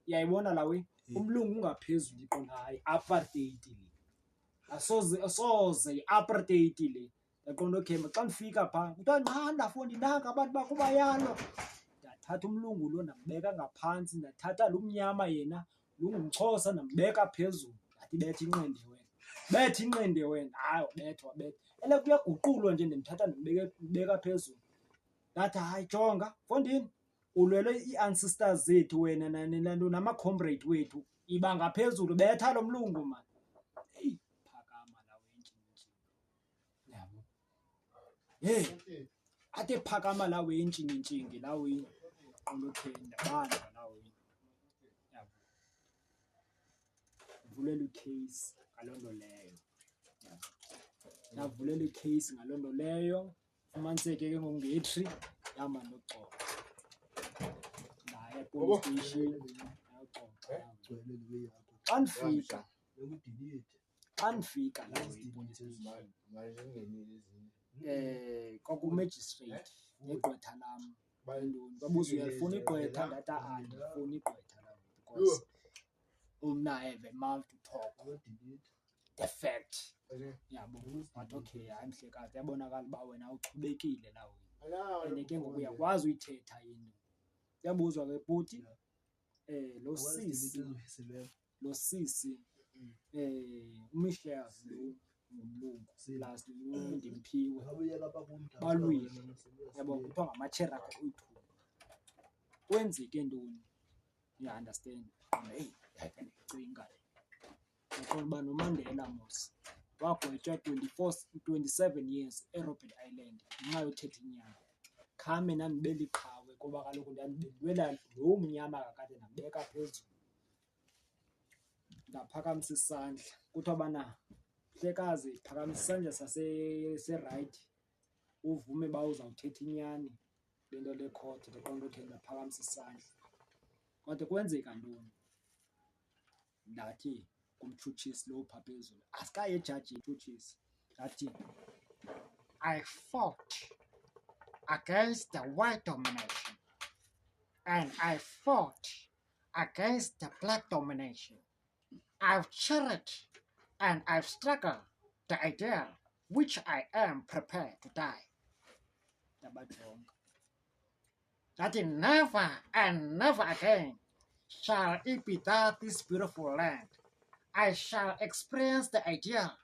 Uyayibona lawe umlungu ungaphezulu iqonda hayi apartheid le. Asoze i-apartheid le. Yaqonda okay xa nifika pha kuthiwa nqanda fondi nanga abantu bakuba yalo. Ndathatha umlungu lo ndambeka ngaphantsi ndathatha lo mnyama yena lungumXhosa ndambeka phezulu ndathi betha inqindi wena hayi wabetha ele kuyaguqulwa nje ndimthatha ndimbeka phezulu ndathi hayi jonga fondini ulwele ii-ancestors zethu wena nanto nama-comrade wethu iba ngaphezulu betha lo mlungu mani. Eyi phakama lawe entshini yabo athe phakama lawe entshini lawe qonda uthenda bandla lawe yabo vulela i-case ngaloo nto leyo yabo yavulela i-case ngaloo nto leyo fumaniseke ke ngoku-3 yahamba noxoxa ndaya police station yayoxoxa xa ndifika lawe i-police station kwakumagistrate negqwetha lam entoni babuza uyalifuna igqwetha ndathi andifuni igqwetha lawe because umna I have a mouth to talk the fact yabo wathi okay hayi mhlekazi yabonakala uba wena uchubekile lawe and ke ngoku uyakwazi uyithetha into yabuzwa ke bhuti lo sisi uMichelle lo ngumlungu plus uNdimphiwe balwile yabo kuthiwa ngama-Cherokee oyi-2 kwenzeke ntoni you understand hey yayicinga yaqonda uba noMandela mos wagwetywa 27 years eRobben Island ngenxa yothetha inyani khame nandibela iqhawe kuba kaloku ndandibelwela lo mnyama kakade ndambeka phezulu ndaphakamisa isandla kuthiwa bana mhlekazi phakamisa isandla sase-right uvume uba uzawuthetha inyani lento lekhotha ndaqonda ukuthi ndaphakamisa isandla kodwa kwenzeka ntoni ndathi kumtshutshisi lo phaa phezulu asikaye ejajini mtshutshisi ndathi I fought against the white domination and I fought against the black domination. I've cherished and I've struggled the idea which I am prepared to die. That never and never again shall it be that this beautiful land I shall experience the idea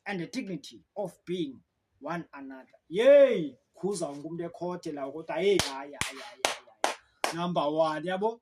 and the dignity of being one another. Yay! Khuza ngumuntu ekhote la ukuthi hey hayi number 1 yabo